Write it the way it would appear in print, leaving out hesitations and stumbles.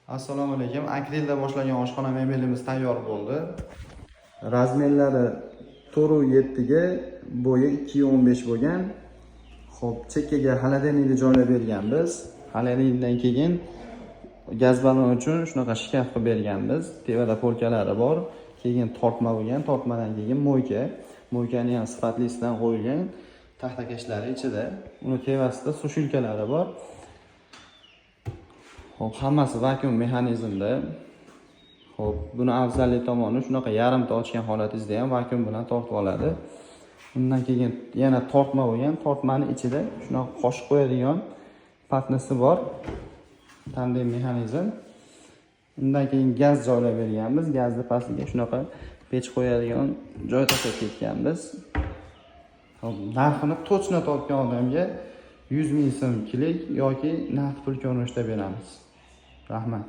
Assalomu alaykum. Akrilda boshlangan oshxona mebelimiz tayyor bo'ldi. Razmerlari 4.7 ga, bo'yi 2.15 bo'lgan. Xo'p, chekkaga xolodilnikni joylab berganmiz. Xolodilnikdan keyin gaz ballon uchun shunaqa shkaf qilib berganmiz. Tevada polkalari bor. Keyin tortma bo'lgan, tortmadan keyin mo'yka. Mo'ykani ham sifatlisidan qo'yilgan. Taxtakachlari ichida. Uni tevasida sushilkalari bor. Xo'p, hammasi vakuum mexanizmda. Xo'p, buni afzallik tomoni shunaqa yarimta ochgan holatingizda ham vakuum bilan tortib oladi. Undan keyin yana tortma bo'lgan, tortmani ichida shunaqa qoshiq qo'yadigan patnasi bor. Tandem mexanizm. Undan keyin gaz joylab berganmiz. Gazni pastiga shunaqa pech qo'yadigan joy tashlab ketganmiz. Xo'p, narxini точно topgan odamga 100 ming so'm kilik yoki naqd pul ko'rinishda beramiz. Rahmat.